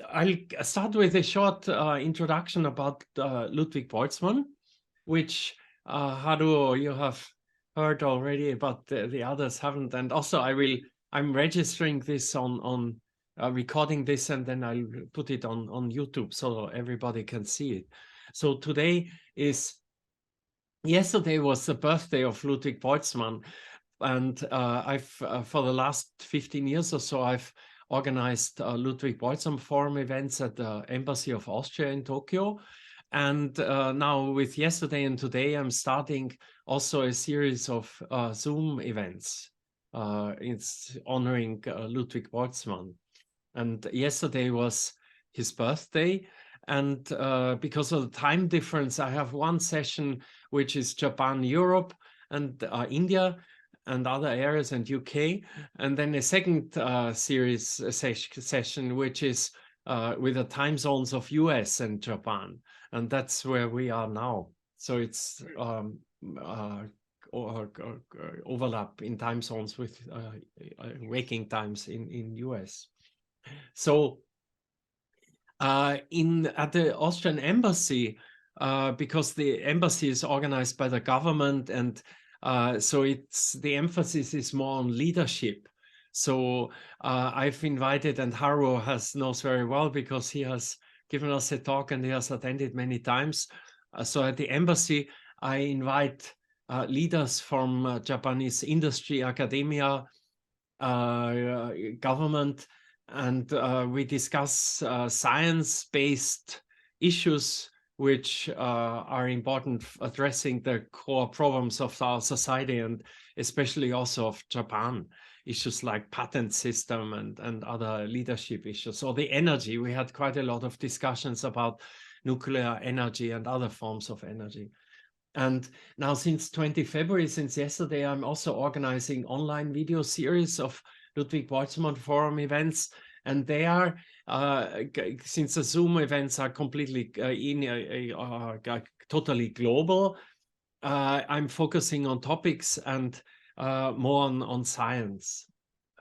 I'll start with a short introduction about Ludwig Boltzmann, which Haru, you have heard already, but the others haven't. And also, I'm registering this on recording this, and then I'll put it on YouTube so everybody can see it. So yesterday was the birthday of Ludwig Boltzmann, and I've for the last 15 years or so, I've organized Ludwig Boltzmann Forum events at the Embassy of Austria in Tokyo. And now with yesterday and today, I'm starting also a series of Zoom events. It's honoring Ludwig Boltzmann. And yesterday was his birthday. And because of the time difference, I have one session, which is Japan, Europe, and India, and other areas, and UK. And then a second session, which is with the time zones of US and Japan. And that's where we are now. So it's overlap in time zones with waking times in US. So at the Austrian embassy, because the embassy is organized by the government, and so the emphasis is more on leadership. So I've invited, and Haru knows very well because he has given us a talk and he has attended many times. So at the embassy, I invite leaders from Japanese industry, academia, government, and we discuss science-based issues which are important addressing the core problems of our society, and especially also of Japan. Issues like patent system and other leadership issues. So the energy, we had quite a lot of discussions about nuclear energy and other forms of energy. And now since 20 February, since yesterday, I'm also organizing online video series of Ludwig Boltzmann Forum events. And they are, since the Zoom events are completely totally global, I'm focusing on topics and more on science.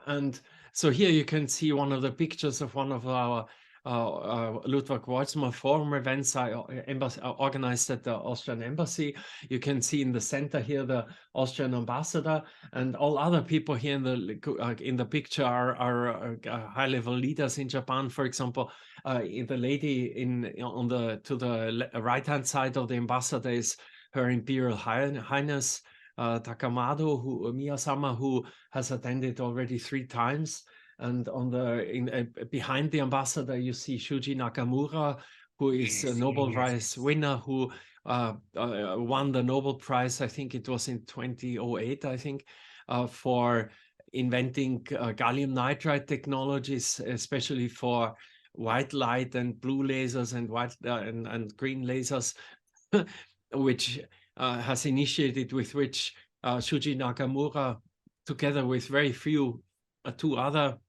And so here you can see one of the pictures of one of our Ludwig Boltzmann Forum events I organized at the Austrian Embassy. You can see in the center here the Austrian ambassador, and all other people here in the picture are high-level leaders in Japan. For example, the lady to the right-hand side of the ambassador is Her Imperial Highness Takamado Miyasama, who has attended already 3 times. And behind the ambassador, you see Shuji Nakamura, who is a Nobel Prize winner, who won the Nobel Prize, I think it was in 2008, I think, for inventing gallium nitride technologies, especially for white light and blue lasers and and green lasers, which has initiated, with which Shuji Nakamura, together with very few 2 other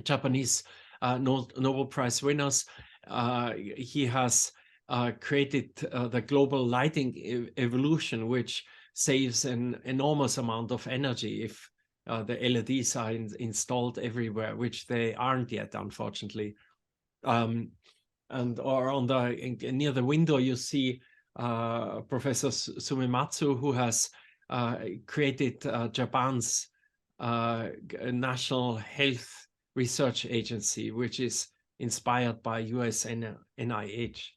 Japanese Nobel Prize winners, he has created the global lighting evolution, which saves an enormous amount of energy if the LEDs are installed everywhere, which they aren't yet, unfortunately. Or near the window, you see Professor Sumimatsu, who has created Japan's National Health Research Agency, which is inspired by US NIH.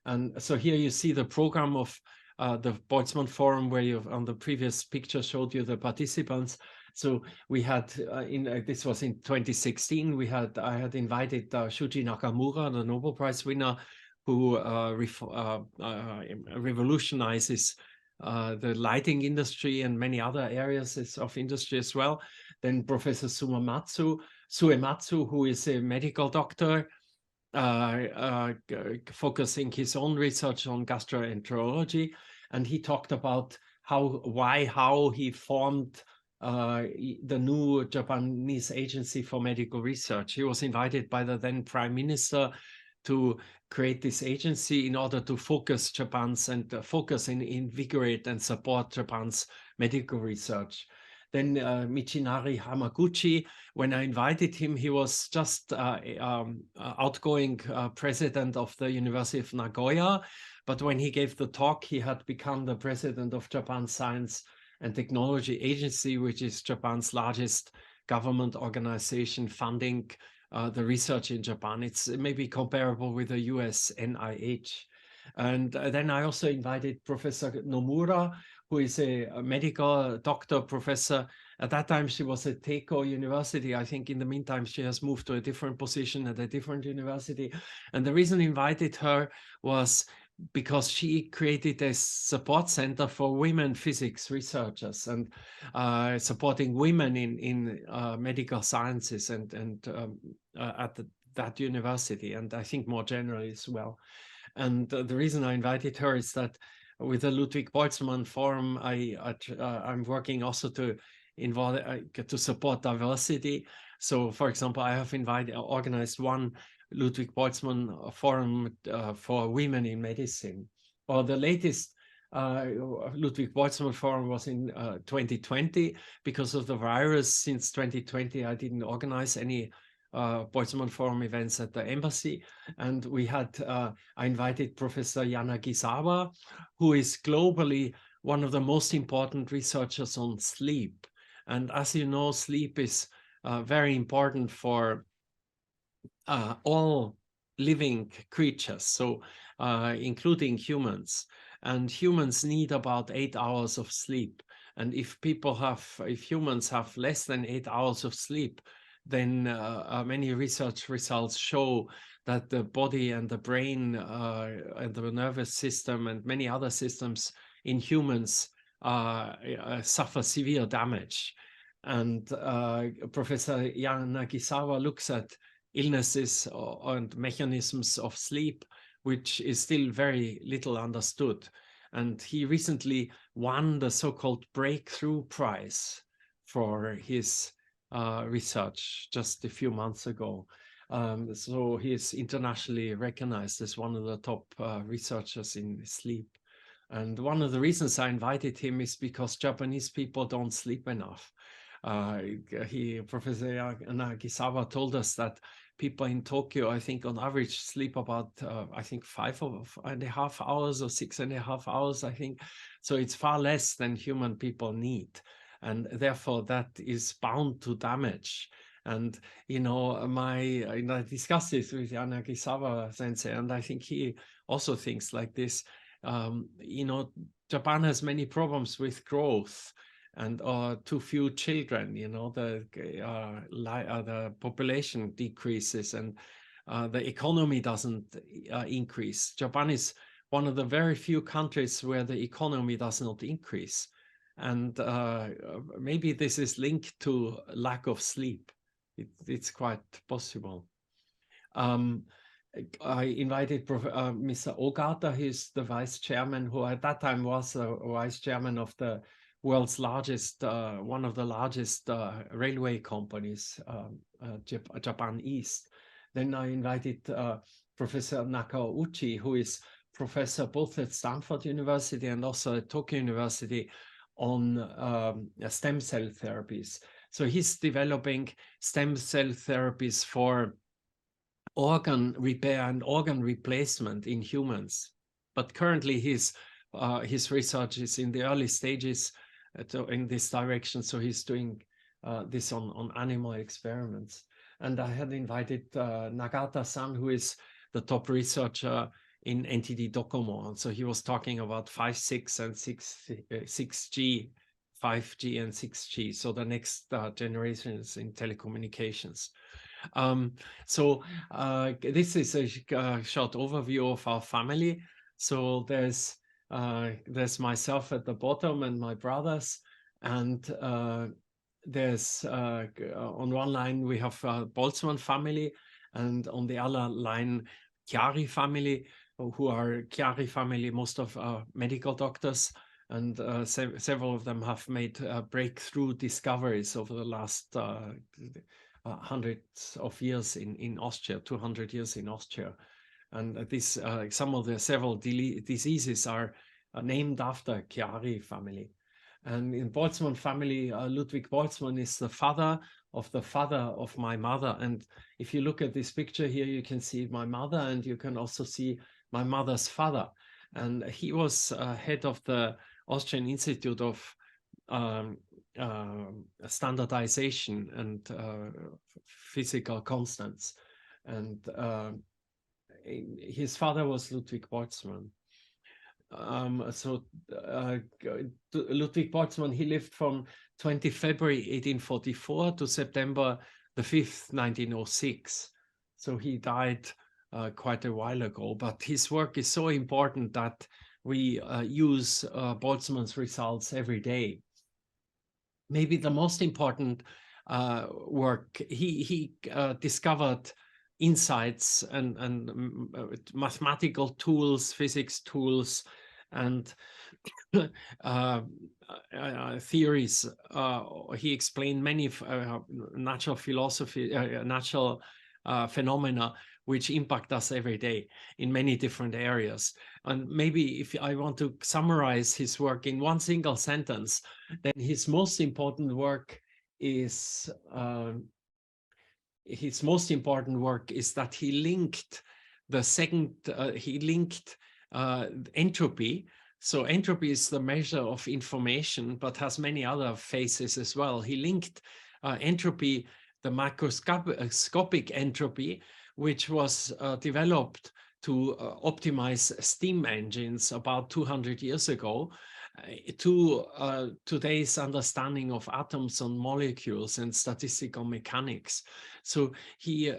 And so here you see the program of the Boltzmann Forum, where on the previous picture showed you the participants. So we had, this was in 2016, I had invited Shuji Nakamura, the Nobel Prize winner, who revolutionizes the lighting industry and many other areas of industry as well. Then Professor Suematsu, who is a medical doctor, focusing his own research on gastroenterology. And he talked about how he formed the new Japanese Agency for Medical Research. He was invited by the then Prime Minister to create this agency in order to focus invigorate and support Japan's medical research. Then Michinari Hamaguchi, when I invited him, he was just outgoing president of the University of Nagoya. But when he gave the talk, he had become the president of Japan's Science and Technology Agency, which is Japan's largest government organization funding the research in Japan. It's maybe comparable with the US NIH. And then I also invited Professor Nomura, who is a medical doctor professor. At that time, she was at Teiko University. I think in the meantime, she has moved to a different position at a different university. And the reason I invited her was because she created a support center for women physics researchers and supporting women in medical sciences and at that university, and I think more generally as well. And the reason I invited her is that with the Ludwig Boltzmann Forum, I'm working also to involve to support diversity. So, for example, I have organized one Ludwig Boltzmann Forum for women in medicine. Or the latest Ludwig Boltzmann Forum was in 2020. Because of the virus, since 2020, I didn't organize any Boltzmann Forum events at the embassy. And we had, I invited Professor Yanagisawa, who is globally one of the most important researchers on sleep. And as you know, sleep is very important for all living creatures, so including humans. And humans need about 8 hours of sleep. And if humans have less than 8 hours of sleep, then many research results show that the body and the brain and the nervous system and many other systems in humans suffer severe damage. And Professor Yanagisawa looks at illnesses and mechanisms of sleep, which is still very little understood. And he recently won the so-called Breakthrough Prize for his research just a few months ago. So he is internationally recognized as one of the top researchers in sleep. And one of the reasons I invited him is because Japanese people don't sleep enough. Professor Yanagisawa told us that people in Tokyo, I think on average, sleep about, I think 5.5 hours or 6.5 hours, I think. So it's far less than human people need. And therefore that is bound to damage. And, you know, I discussed this with Yanagisawa sensei, and I think he also thinks like this. You know, Japan has many problems with growth and too few children. You know, the population decreases and the economy doesn't increase. Japan is one of the very few countries where the economy does not increase. And maybe this is linked to lack of sleep. It's quite possible. I invited Mr. Ogata. He's the vice chairman, who at that time was a vice chairman of the world's largest, one of the largest railway companies, Japan East. Then I invited Professor Nakauchi, who is professor both at Stanford University and also at Tokyo University on stem cell therapies. So he's developing stem cell therapies for organ repair and organ replacement in humans. But currently his research is in the early stages in this direction. So he's doing this on animal experiments. And I had invited Nagata-san, who is the top researcher in NTT Docomo. And so he was talking about 5G and 6G, 5G and 6G. So the next generations in telecommunications. So this is a short overview of our family. So there's myself at the bottom and my brothers, and there's on one line we have Boltzmann family, and on the other line Chiari family, who are Chiari family, most of medical doctors, and several of them have made breakthrough discoveries over the last hundreds of years in Austria, 200 years in Austria. And this, some of the several diseases are named after Chiari family. And in Boltzmann family, Ludwig Boltzmann is the father of my mother. And if you look at this picture here, you can see my mother, and you can also see my mother's father. And he was head of the Austrian Institute of Standardization and Physical Constants. And his father was Ludwig Boltzmann. Ludwig Boltzmann, he lived from 20 February 1844 to September the 5th, 1906. So he died quite a while ago, but his work is so important that we use Boltzmann's results every day. Maybe the most important work, he discovered insights and mathematical tools, physics tools, and theories. He explained many natural philosophy, natural phenomena which impact us every day in many different areas. And maybe if I want to summarize his work in one single sentence, then his most important work is that he linked entropy. So entropy is the measure of information, but has many other faces as well. He linked entropy, the macroscopic entropy, which was developed to optimize steam engines about 200 years ago, to today's understanding of atoms and molecules and statistical mechanics. So he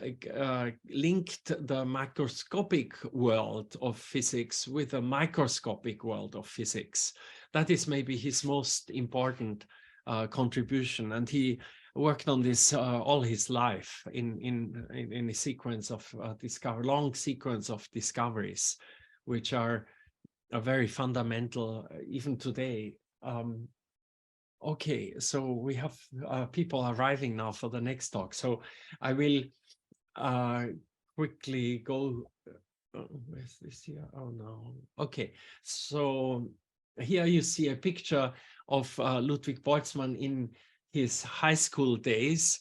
linked the macroscopic world of physics with a microscopic world of physics. That is maybe his most important contribution, and he worked on this all his life in a sequence of long sequence of discoveries, which are very fundamental even today. Okay, so we have people arriving now for the next talk. So I will quickly go. Where's this here? Oh no. Okay, so here you see a picture of Ludwig Boltzmann in his high school days.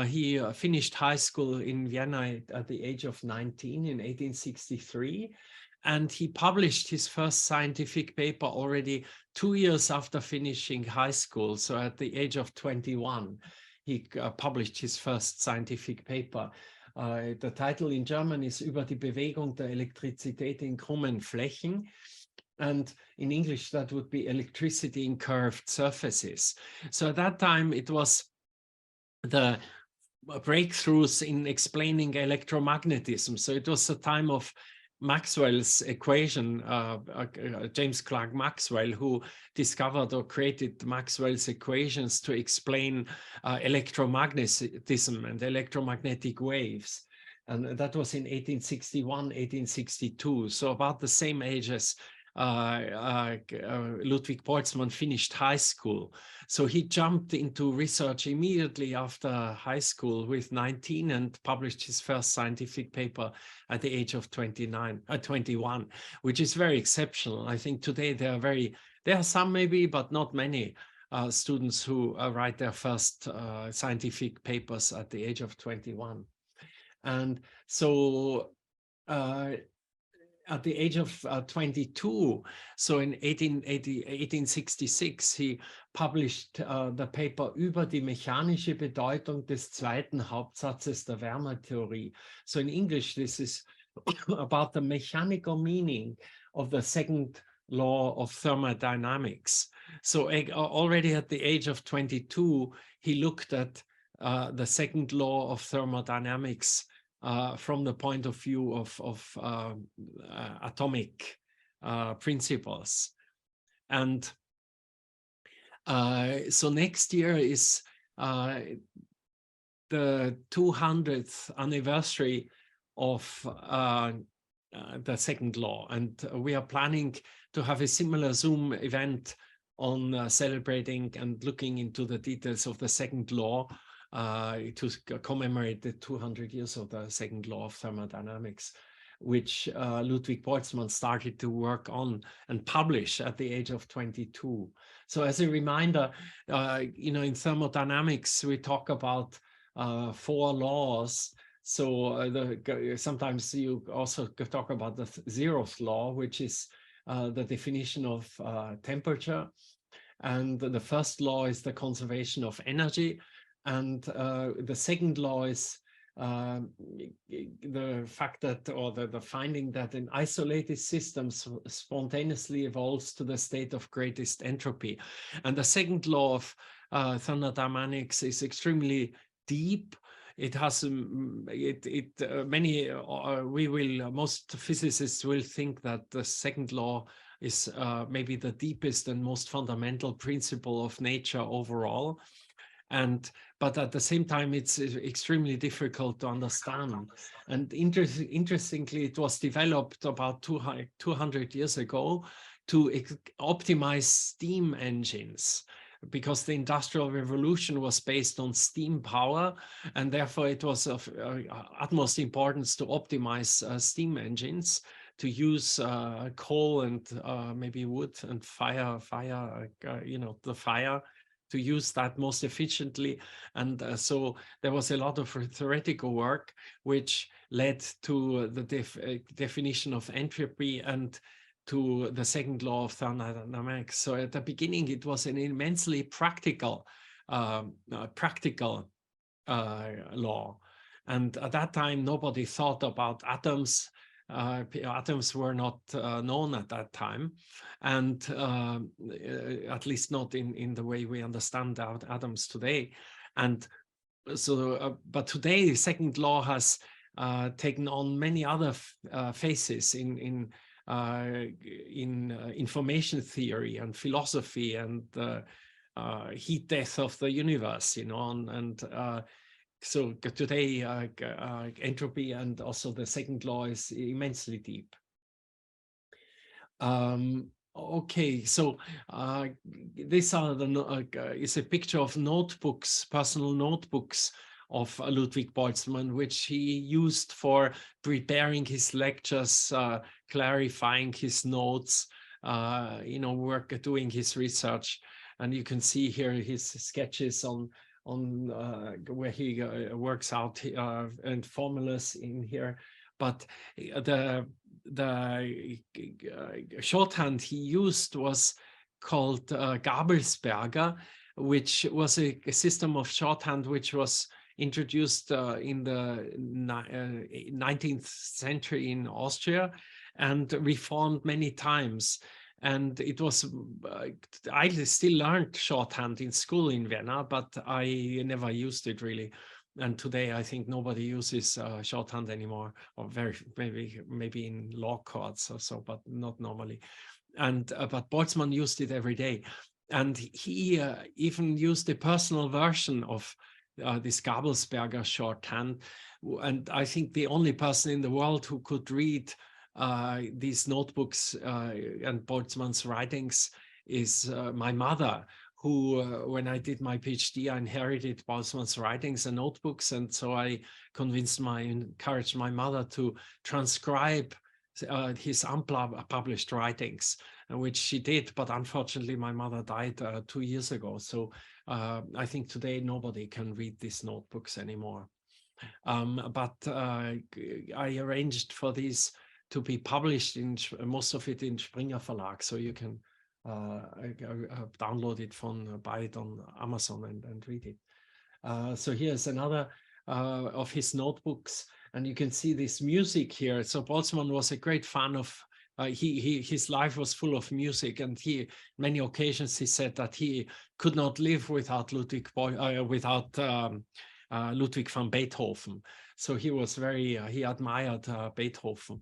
He finished high school in Vienna at the age of 19 in 1863. And he published his first scientific paper already 2 years after finishing high school. So at the age of 21, he published his first scientific paper. The title in German is Über die Bewegung der Elektrizität in krummen Flächen. And in English, that would be electricity in curved surfaces. So at that time, it was the breakthroughs in explaining electromagnetism. So it was a time of Maxwell's equation, James Clerk Maxwell, who discovered or created Maxwell's equations to explain electromagnetism and electromagnetic waves. And that was in 1861, 1862. So about the same age as Ludwig Boltzmann finished high school. So he jumped into research immediately after high school with 19 and published his first scientific paper at the age of 21, which is very exceptional. I think today there are some maybe, but not many students who write their first scientific papers at the age of 21. And so at the age of 22, so in 1866, he published the paper über die mechanische Bedeutung des zweiten Hauptsatzes der Wärmetheorie. So in English, this is about the mechanical meaning of the second law of thermodynamics. So already at the age of 22, he looked at the second law of thermodynamics from the point of view of atomic principles. And so next year is the 200th anniversary of the second law. And we are planning to have a similar Zoom event on celebrating and looking into the details of the second law to commemorate the 200 years of the second law of thermodynamics. which Ludwig Boltzmann started to work on and publish at the age of 22. So as a reminder, in thermodynamics, we talk about 4 laws. So sometimes you also talk about the 0th law, which is the definition of temperature. And the first law is the conservation of energy. And the second law is the fact that, or the finding that an isolated system spontaneously evolves to the state of greatest entropy. And the second law of thermodynamics is extremely deep. It has most physicists will think that the second law is maybe the deepest and most fundamental principle of nature overall. But at the same time, it's extremely difficult to understand. And interestingly, it was developed about 200 years ago to optimize steam engines, because the Industrial Revolution was based on steam power, and therefore it was of utmost importance to optimize steam engines, to use coal and maybe wood and fire, the fire, to use that most efficiently. And so there was a lot of theoretical work which led to the definition of entropy and to the second law of thermodynamics. So at the beginning, it was an immensely practical law. And at that time, nobody thought about atoms. Atoms were not known at that time, and at least not in the way we understand atoms today. And so, but today, the second law has taken on many other faces in information theory and philosophy and heat death of the universe, so today, entropy and also the second law is immensely deep. Okay, so this is a picture of notebooks, personal notebooks of Ludwig Boltzmann, which he used for preparing his lectures, clarifying his notes, doing his research. And you can see here his sketches on where he works out and formulas in here. But the shorthand he used was called Gabelsberger, which was a system of shorthand which was introduced in the 19th century in Austria and reformed many times. And it was, I still learned shorthand in school in Vienna, but I never used it really. And today I think nobody uses shorthand anymore, or maybe in law courts or so, but not normally. And but Boltzmann used it every day. And he even used a personal version of this Gabelsberger shorthand. And I think the only person in the world who could read these notebooks and Boltzmann's writings is my mother, who, when I did my PhD, I inherited Boltzmann's writings and notebooks. And so I encouraged my mother to transcribe his unpublished writings, which she did. But unfortunately, my mother died 2 years ago. So I think today nobody can read these notebooks anymore. But I arranged for these to be published, most of it in Springer Verlag, so you can download it buy it on Amazon and read it. So here's another of his notebooks, and you can see this music here. So Boltzmann was a great fan of, his life was full of music, and many occasions he said that he could not live without Ludwig van Beethoven. So he was he admired Beethoven.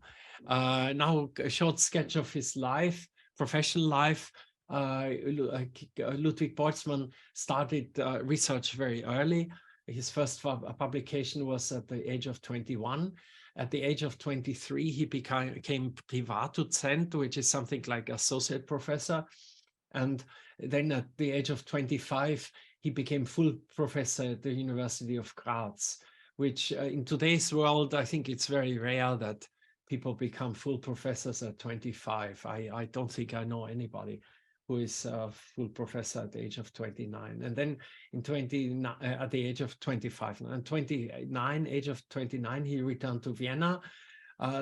Now a short sketch of his life, professional life. Ludwig Boltzmann started research very early. His first publication was at the age of 21. At the age of 23, he became Privatdozent, which is something like associate professor. And then at the age of 25, he became full professor at the University of Graz, which in today's world, I think it's very rare that people become full professors at 25. I don't think I know anybody who is a full professor at the age of 29. And then at the age of 25 and 29, age of 29, he returned to Vienna.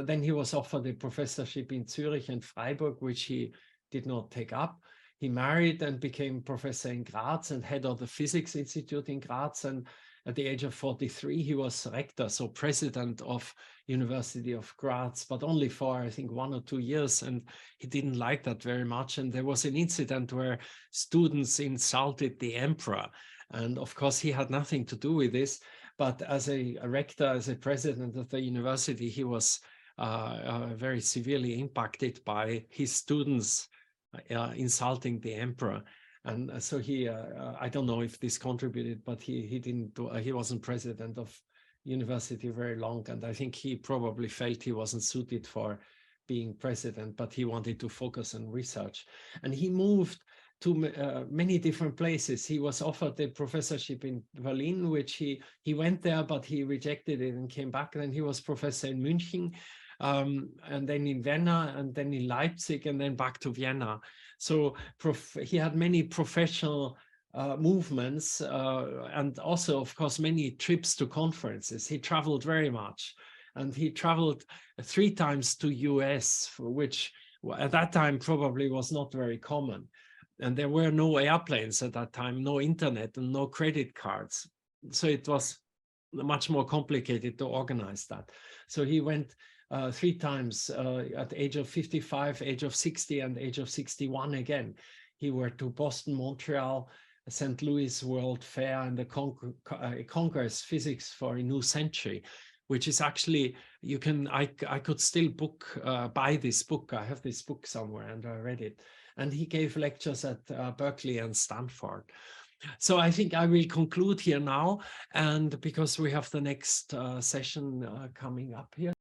Then he was offered a professorship in Zurich and Freiburg, which he did not take up. He married and became professor in Graz and head of the Physics Institute in Graz. And at the age of 43, he was rector, so president of University of Graz, but only for, I think, 1 or 2 years. And he didn't like that very much. And there was an incident where students insulted the emperor. And of course, he had nothing to do with this. But as a rector, as a president of the university, he was very severely impacted by his students insulting the emperor. And so he, I don't know if this contributed, but he didn't do, he wasn't president of university very long. And I think he probably felt he wasn't suited for being president, but he wanted to focus on research. And he moved to many different places. He was offered a professorship in Berlin, which he went there, but he rejected it and came back. Then he was professor in München, and then in Vienna, and then in Leipzig, and then back to Vienna. So he had many professional movements, and also, of course, many trips to conferences. He traveled very much, and he traveled 3 times to US, which at that time probably was not very common. And there were no airplanes at that time, no internet, and no credit cards. So it was much more complicated to organize that. So he went 3 times at the age of 55, age of 60, and age of 61 again. He went to Boston, Montreal, St. Louis World Fair, and the Congress Physics for a New Century, which is actually, you can, I could still buy this book. I have this book somewhere and I read it. And he gave lectures at Berkeley and Stanford. So I think I will conclude here now, and because we have the next session coming up here.